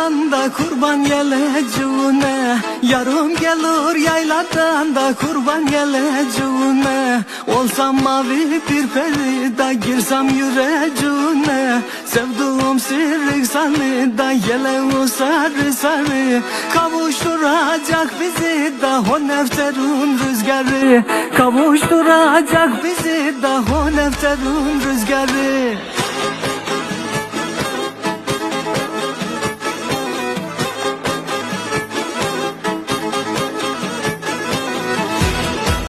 yayladan da kurban geleceğine, yarım gelir yayladan da kurban geleceğine. Olsam mavi bir peri da girsem yüreğine, sevduğum sirrik sani da yele o sarı sarı. Kavuşturacak bizi da o nefterun rüzgarı, kavuşturacak bizi da o nefterun rüzgarı.